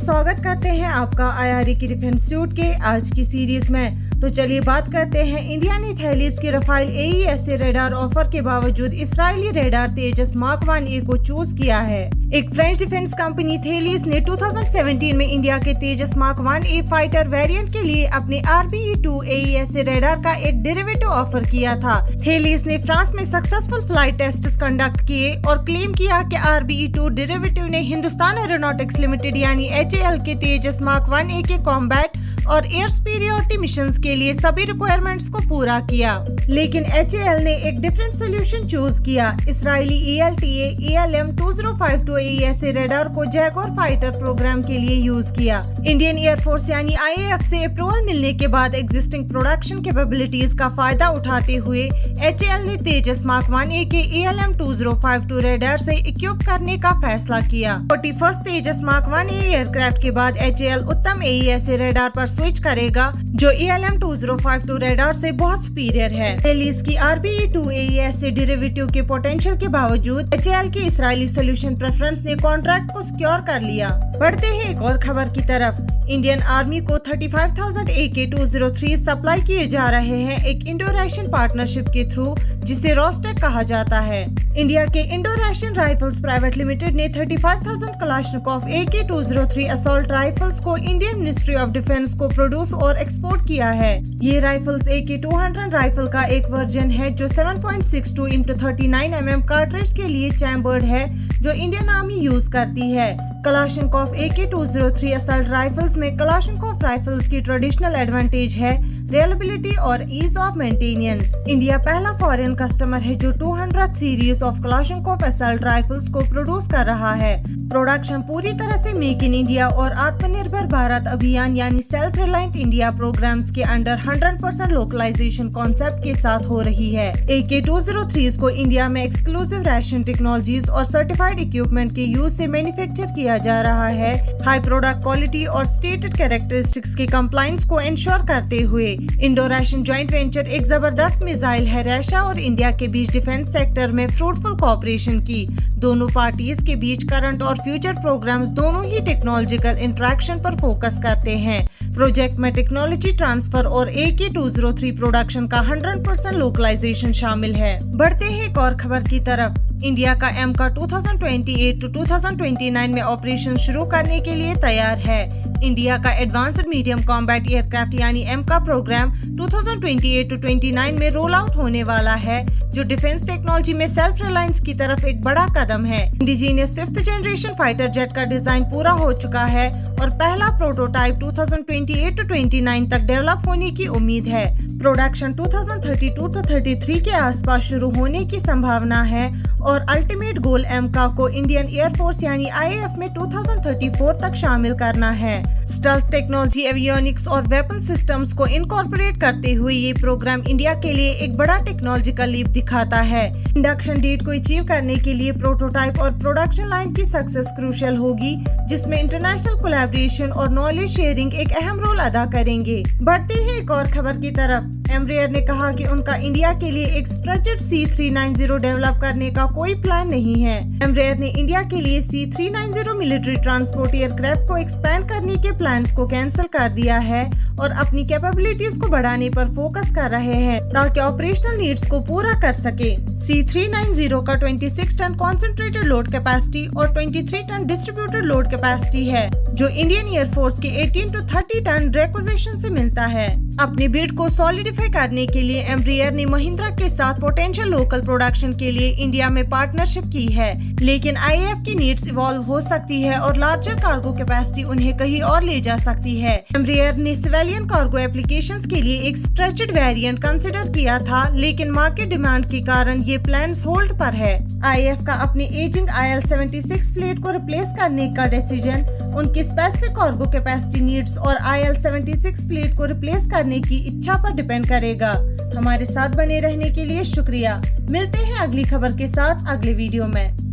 स्वागत करते हैं आपका आईआरई की डिफेंस सूट के आज की सीरीज में। तो चलिए बात करते हैं। इंडिया ने थैलीस के रफाल AESA रेडार ऑफर के बावजूद इसराइली रेडार तेजस मार्क 1A को चूज किया है। एक फ्रेंच डिफेंस कंपनी थैलीस ने 2017 में इंडिया के तेजस मार्क 1A फाइटर वेरिएंट के लिए अपने RBE-2 AESA रेडार का एक डेरिवेटिव ऑफर किया था। थैलीस ने फ्रांस में सक्सेसफुल फ्लाइट टेस्ट्स कंडक्ट किए और क्लेम किया कि RBE-2 डेरिवेटिव ने हिंदुस्तान एरोनॉटिक्स लिमिटेड यानी HAL के तेजस मार्क 1A के कॉम्बैट और एयर सुपीरियरिटी मिशंस के लिए सभी रिक्वायरमेंट्स को पूरा किया, लेकिन HAL ने एक डिफरेंट सोल्यूशन चूज किया। Israeli ELTA ELM-2052 AESA radar को जैगुआर फाइटर प्रोग्राम के लिए यूज किया। इंडियन एयरफोर्स यानी IAF से अप्रूवल मिलने के बाद एग्जिस्टिंग प्रोडक्शन कैपेबिलिटीज का फायदा उठाते हुए HAL ने तेजस मार्क 1A के ELM-2052 रेडार से इक्विप करने का फैसला किया। 41st तेजस मार्क 1A एयरक्राफ्ट के बाद HAL उत्तम AESA रेडार पर स्विच करेगा जो ELM-2052 रेडार से बहुत सुपीरियर है। थैलीस की RBE-2 AESA डेरिवेटिव के पोटेंशियल के बावजूद HAL के इसराइली सोल्यूशन प्रेफरेंस ने कॉन्ट्रैक्ट को सिक्योर कर लिया। बढ़ते हैं एक और खबर की तरफ। इंडियन आर्मी को 35,000 AK-203 सप्लाई किए जा रहे हैं एक इंडो रशियन पार्टनरशिप के थ्रू, जिसे रोस्टेक कहा जाता है। इंडिया के Indo Russian rifles private limited ने 35,000 कलाशनिकोव AK-203 असॉल्ट राइफल्स को इंडियन मिनिस्ट्री ऑफ डिफेंस को प्रोड्यूस और एक्सपोर्ट किया है। ये राइफल्स AK-200 राइफल का एक वर्जन है जो 7.62 × 39 mm कार्ट्रिज के लिए चैम्बर्ड है, जो इंडियन आर्मी यूज करती है। कलाशनिकोव AK-203 असॉल्ट राइफल्स में कलाशनिकोव राइफल्स की ट्रेडिशनल एडवांटेज है रिलायबिलिटी और ईज ऑफ मेंटेनेंस। इंडिया पहला फॉरेन कस्टमर है जो 200 series of Kalashnikov assault rifles को प्रोड्यूस कर रहा है। प्रोडक्शन पूरी तरह से मेक इन इंडिया और आत्मनिर्भर भारत अभियान यानी सेल्फ रिलायंट इंडिया प्रोग्राम्स के अंडर 100% लोकलाइजेशन कॉन्सेप्ट के साथ हो रही है। AK-203 को इंडिया में एक्सक्लूसिव रशियन टेक्नोलॉजीज और सर्टिफाइड इक्विपमेंट के यूज से मैन्युफैक्चर किया जा रहा है। हाई प्रोडक्ट क्वालिटी और स्टेटेड कैरेक्टरिस्टिक्स के कंप्लायंस को इंश्योर करते हुए इंडो रशियन ज्वाइंट वेंचर एक जबरदस्त मिसाइल है रशिया और इंडिया के बीच डिफेंस सेक्टर में फ्रूटफुल कोऑपरेशन की। दोनों पार्टीज के बीच करंट और फ्यूचर प्रोग्राम्स दोनों ही टेक्नोलॉजिकल इंटरेक्शन पर फोकस करते हैं। प्रोजेक्ट में टेक्नोलॉजी ट्रांसफर और AK-203 प्रोडक्शन का 100% लोकलाइजेशन शामिल है। बढ़ते हैं एक और खबर की तरफ। इंडिया का MCA 2028 to 2029 में ऑपरेशन शुरू करने के लिए तैयार है। इंडिया का एडवांस्ड मीडियम कॉम्बैट एयरक्राफ्ट यानी MCA प्रोग्राम 2028 to 29 में रोल आउट होने वाला है, जो डिफेंस टेक्नोलॉजी में सेल्फ रिलायंस की तरफ एक बड़ा कदम है। Indigenous 5th generation fighter jet का डिजाइन पूरा हो चुका है और पहला प्रोटोटाइप 2028 to 29 तक डेवलप होने की उम्मीद है। प्रोडक्शन 2032 to 33 के आसपास शुरू होने की संभावना है और अल्टीमेट गोल MCA को इंडियन एयरफोर्स यानी IAF में 2034 तक शामिल करना है। स्टेल्थ टेक्नोलॉजी, एवियोनिक्स और वेपन सिस्टम्स को इनकॉर्पोरेट करते हुए ये प्रोग्राम इंडिया के लिए एक बड़ा टेक्नोलॉजिकल लीप दिखाता है। इंडक्शन डेट को अचीव करने के लिए प्रोटोटाइप और प्रोडक्शन लाइन की सक्सेस क्रूशियल होगी, जिसमें इंटरनेशनल कोलैबोरेशन और नॉलेज शेयरिंग एक अहम रोल अदा करेंगे। बढ़ते हैं एक और खबर की तरफ। एम्ब्रेयर ने कहा कि उनका इंडिया के लिए एक स्ट्रेटेड C390 डेवलप करने का कोई प्लान नहीं है। एम्ब्रेयर ने इंडिया के लिए C390 मिलिट्री ट्रांसपोर्ट एयरक्राफ्ट को एक्सपैंड करने के प्लान्स को कैंसिल कर दिया है और अपनी कैपेबिलिटीज को बढ़ाने पर फोकस कर रहे हैं ताकि ऑपरेशनल नीड्स को पूरा कर सके। C390 का 26 टन कॉन्सेंट्रेटेड लोड कैपेसिटी और 23 टन डिस्ट्रीब्यूटेड लोड कैपेसिटी है, जो इंडियन एयरफोर्स के 18 to 30 टन रिक्विजिशन से मिलता है। अपने बिड को सॉलिडिफाई करने के लिए एम्ब्रेयर ने महिंद्रा के साथ पोटेंशियल लोकल प्रोडक्शन के लिए इंडिया में पार्टनरशिप की है, लेकिन IAF की नीड्स इवॉल्व हो सकती है और लार्जर कार्गो कैपेसिटी उन्हें कहीं और ले जा सकती है। एम्ब्रेयर ने सिविलियन कार्गो एप्लीकेशंस के लिए एक स्ट्रेचड वेरिएंट कंसिडर किया था, लेकिन मार्केट डिमांड के कारण ये प्लान्स होल्ड पर है। IAF का अपनी एजिंग IL-76 फ्लीट को रिप्लेस करने का डिसीजन उनकी स्पेसिफिक कार्गो कैपेसिटी नीड्स और IL-76 फ्लीट को रिप्लेस करने की इच्छा पर डिपेंड करेगा। हमारे साथ बने रहने के लिए शुक्रिया। मिलते हैं अगली खबर के साथ अगले वीडियो में।